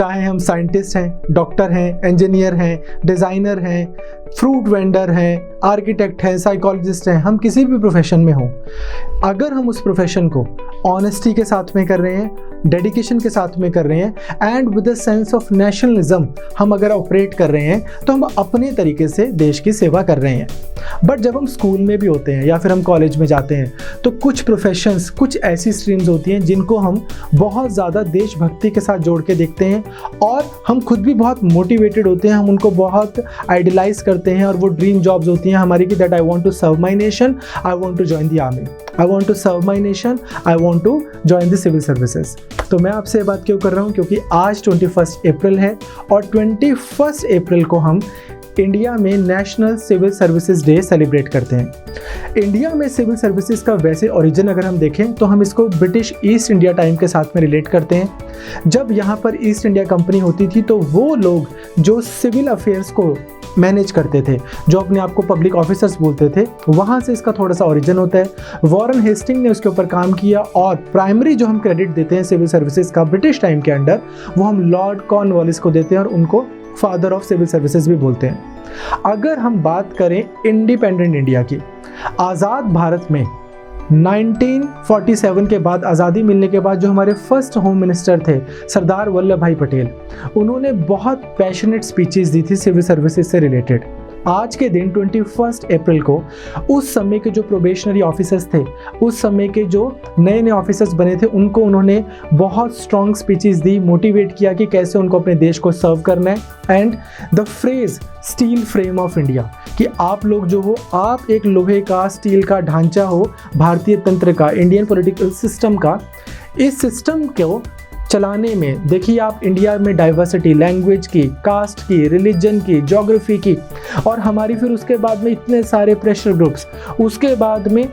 चाहे हम साइंटिस्ट हैं, डॉक्टर हैं, इंजीनियर हैं, डिज़ाइनर हैं, फ्रूट वेंडर हैं, आर्किटेक्ट हैं, साइकोलॉजिस्ट हैं, हम किसी भी प्रोफेशन में हों, अगर हम उस प्रोफेशन को ऑनेस्टी के साथ में कर रहे हैं, डेडिकेशन के साथ में कर रहे हैं and with a sense of nationalism हम अगर ऑपरेट कर रहे हैं, तो हम अपने तरीके से देश की सेवा कर रहे हैं। बट जब हम स्कूल में भी होते हैं या फिर हम कॉलेज में जाते हैं, तो कुछ प्रोफेशंस, कुछ ऐसी स्ट्रीम्स होती हैं जिनको हम बहुत ज़्यादा देशभक्ति के साथ जोड़ के देखते हैं और हम खुद भी बहुत मोटिवेटेड होते हैं, हम उनको बहुत आइडलाइज करते हैं और वो ड्रीम जॉब्स होती हैं हमारी कि that I want to serve my nation, I want to join the army, I want to serve my nation, I want to join the civil services. तो मैं आपसे ये बात क्यों कर रहा हूँ, क्योंकि आज 21 अप्रैल है और 21 अप्रैल को हम इंडिया में national civil services day celebrate करते हैं। इंडिया में सिविल सर्विसेज का वैसे ओरिजिन अगर हम देखें तो हम इसको ब्रिटिश ईस्ट इंडिया टाइम के साथ में रिलेट करते हैं। जब यहाँ पर ईस्ट इंडिया कंपनी होती थी तो वो लोग जो सिविल अफेयर्स को मैनेज करते थे, जो अपने आप को पब्लिक ऑफिसर्स बोलते थे, वहाँ से इसका थोड़ा सा ओरिजिन होता है। वॉरेन हेस्टिंग ने उसके ऊपर काम किया और प्राइमरी जो हम क्रेडिट देते हैं सिविल सर्विसेज का ब्रिटिश टाइम के अंडर, वो हम लॉर्ड कॉर्नवालिस को देते हैं और उनको फादर ऑफ सिविल सर्विसेज भी बोलते हैं। अगर हम बात करें इंडिपेंडेंट इंडिया की, आज़ाद भारत में 1947 के बाद, आज़ादी मिलने के बाद, जो हमारे फर्स्ट होम मिनिस्टर थे सरदार वल्लभ भाई पटेल, उन्होंने बहुत पैशनेट स्पीचेस दी थी सिविल सर्विसेज से रिलेटेड। आज के दिन 21 अप्रैल को उस समय के जो प्रोबेशनरी ऑफिसर्स थे, उस समय के जो नए नए ऑफिसर्स बने थे, उनको उन्होंने बहुत स्ट्रॉन्ग स्पीचेस दी, मोटिवेट किया कि कैसे उनको अपने देश को सर्व करना है। And the phrase steel frame of India, कि आप लोग जो हो, आप एक लोहे का, स्टील का ढांचा हो भारतीय तंत्र का, इंडियन पॉलिटिकल सिस्टम का। इस सिस्टम को चलाने में देखिए आप इंडिया में डाइवर्सिटी, लैंग्वेज की, कास्ट की, रिलीजन की, ज्योग्राफी की, और हमारी फिर उसके बाद में इतने सारे प्रेशर ग्रुप्स, उसके बाद में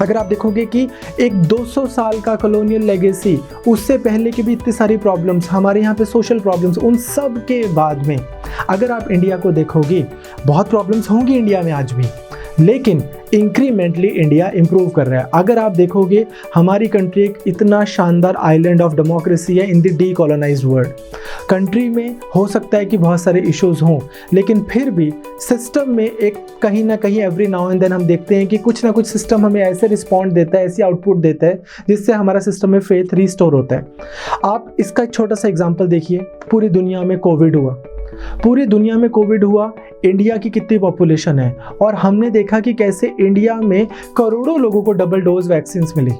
अगर आप देखोगे कि एक 200 साल का कॉलोनियल लेगेसी, उससे पहले की भी इतनी सारी प्रॉब्लम्स, हमारे यहाँ पे सोशल प्रॉब्लम्स, उन सब के बाद में अगर आप इंडिया को देखोगे, बहुत प्रॉब्लम्स होंगी इंडिया में आज भी, लेकिन इंक्रीमेंटली इंडिया इंप्रूव कर रहा है। अगर आप देखोगे हमारी कंट्री एक इतना शानदार आइलैंड ऑफ डेमोक्रेसी है इन द डीकोलोनाइज्ड वर्ल्ड। कंट्री में हो सकता है कि बहुत सारे इश्यूज हों, लेकिन फिर भी सिस्टम में एक कहीं ना कहीं एवरी नाउ एंड देन हम देखते हैं कि कुछ ना कुछ सिस्टम हमें ऐसे रिस्पॉन्ड देता है, ऐसी आउटपुट देता है जिससे हमारा सिस्टम में फेथ रिस्टोर होता है। आप इसका एक छोटा सा एग्जाम्पल देखिए, पूरी दुनिया में कोविड हुआ, पूरी दुनिया में कोविड हुआ, इंडिया की कितनी पॉपुलेशन है, और हमने देखा कि कैसे इंडिया में करोड़ों लोगों को डबल डोज वैक्सीन्स मिली।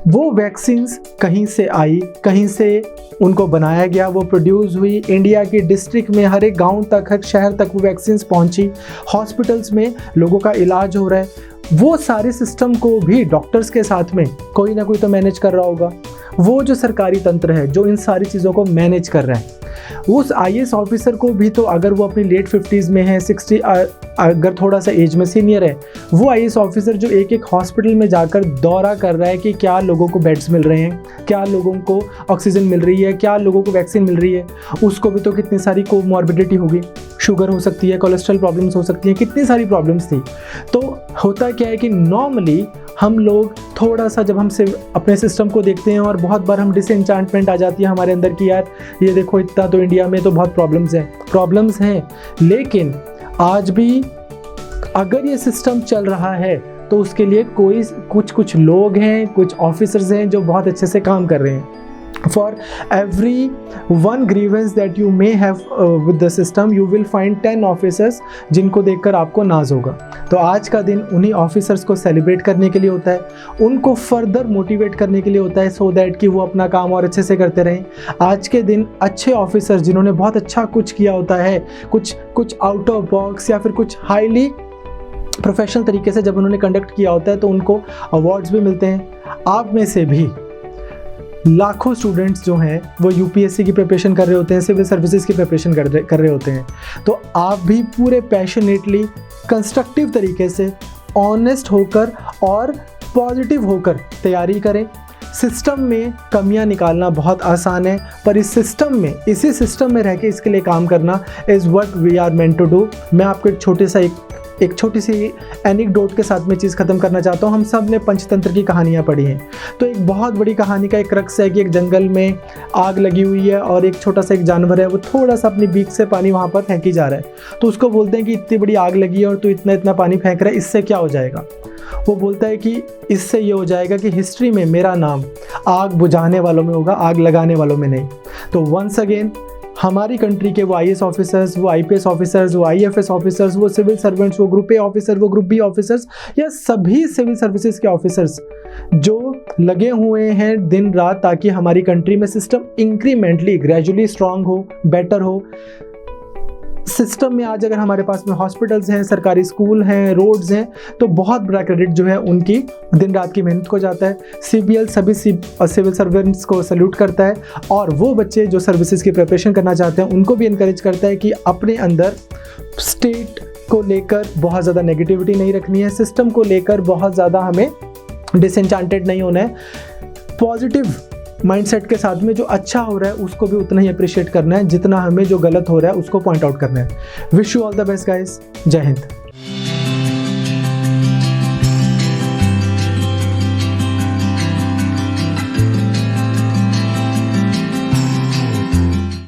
वो वैक्सीन्स कहीं से आई, कहीं से उनको बनाया गया, वो प्रोड्यूस हुई, इंडिया के डिस्ट्रिक्ट में हर एक गांव तक, हर शहर तक वो वैक्सीन्स पहुंची, हॉस्पिटल्स में लोगों का इलाज हो रहा है। वो सारे सिस्टम को भी डॉक्टर्स के साथ में कोई ना कोई तो मैनेज कर रहा होगा। वो जो सरकारी तंत्र है जो इन सारी चीज़ों को मैनेज कर रहा है, उस आईएएस ऑफिसर को भी तो, अगर वो अपनी लेट 50s में है, 60, अगर थोड़ा सा एज में सीनियर है, वो आईएएस ऑफिसर जो एक एक हॉस्पिटल में जाकर दौरा कर रहा है कि क्या लोगों को बेड्स मिल रहे हैं, क्या लोगों को ऑक्सीजन मिल रही है, क्या लोगों को वैक्सीन मिल रही है, उसको भी तो कितनी सारी कोमॉर्बिडिटी होगी, शुगर हो सकती है, कोलेस्ट्रॉल प्रॉब्लम्स हो सकती हैं, कितनी सारी प्रॉब्लम्स थी। तो होता क्या है कि नॉर्मली हम लोग थोड़ा सा जब हम अपने सिस्टम को देखते हैं, और बहुत बार हम डिसएंचांटमेंट आ जाती है हमारे अंदर कि यार ये देखो इतना तो इंडिया में तो बहुत प्रॉब्लम्स हैं, लेकिन आज भी अगर ये सिस्टम चल रहा है तो उसके लिए कुछ लोग हैं, कुछ ऑफिसर्स हैं जो बहुत अच्छे से काम कर रहे हैं। For every one grievance that you may have with the system, you will find 10 officers जिनको देखकर आपको नाज होगा। तो आज का दिन उन्हीं ऑफिसर्स को सेलिब्रेट करने के लिए होता है, उनको फर्दर मोटिवेट करने के लिए होता है, सो दैट कि वो अपना काम और अच्छे से करते रहें। आज के दिन अच्छे ऑफिसर्स जिन्होंने बहुत अच्छा कुछ किया होता है, कुछ आउट ऑफ बॉक्स या फिर कुछ हाईली प्रोफेशनल तरीके से जब उन्होंने कंडक्ट किया होता है, तो उनको अवार्ड्स भी मिलते हैं। आप में से भी लाखों स्टूडेंट्स जो हैं वो यूपीएससी की प्रिपरेशन कर रहे होते हैं, सिविल सर्विसेज की प्रिपरेशन कर रहे होते हैं। तो आप भी पूरे पैशनेटली, कंस्ट्रक्टिव तरीके से, ऑनेस्ट होकर और पॉजिटिव होकर तैयारी करें। सिस्टम में कमियां निकालना बहुत आसान है, पर इसी सिस्टम में रह के इसके लिए काम करना is what we are meant to do. मैं आपको एक छोटे सा एक एक छोटी सी एनेक्डोट के साथ में चीज़ ख़त्म करना चाहता हूँ। हम सब ने पंचतंत्र की कहानियाँ पढ़ी हैं, तो एक बहुत बड़ी कहानी का एक क्रक्स है कि एक जंगल में आग लगी हुई है और एक छोटा सा एक जानवर है, वो थोड़ा सा अपनी बीक से पानी वहाँ पर फेंकी जा रहा है। तो उसको बोलते हैं कि इतनी बड़ी आग लगी है और तू इतना इतना पानी फेंक रहा है, इससे क्या हो जाएगा? वो बोलता है कि इससे ये हो जाएगा कि हिस्ट्री में मेरा नाम आग बुझाने वालों में होगा, आग लगाने वालों में नहीं। तो वंस अगेन हमारी कंट्री के वो IAS ऑफिसर्स, वो IPS ऑफिसर्स, वो IFS ऑफिसर्स, वो सिविल सर्वेंट्स, वो ग्रुप A ऑफिसर, वो ग्रुप B ऑफिसर्स, या सभी सिविल सर्विसेज के ऑफिसर्स जो लगे हुए हैं दिन रात ताकि हमारी कंट्री में सिस्टम इंक्रीमेंटली ग्रेजुअली स्ट्रांग हो, बेटर हो। सिस्टम में आज अगर हमारे पास में हॉस्पिटल्स हैं, सरकारी स्कूल हैं, रोड्स हैं, तो बहुत बड़ा क्रेडिट जो है उनकी दिन रात की मेहनत को जाता है। CBL सभी सिविल सर्वेंट्स को सैल्यूट करता है, और वो बच्चे जो सर्विसेज की प्रिपरेशन करना चाहते हैं उनको भी इनकरेज करता है कि अपने अंदर स्टेट को लेकर बहुत ज़्यादा नेगेटिविटी नहीं रखनी है, सिस्टम को लेकर बहुत ज़्यादा हमें डिसएंचांटेड नहीं होना है। पॉजिटिव माइंडसेट के साथ में जो अच्छा हो रहा है उसको भी उतना ही अप्रिशिएट करना है जितना हमें जो गलत हो रहा है उसको पॉइंट आउट करना है। Wish you all the best guys. जय हिंद।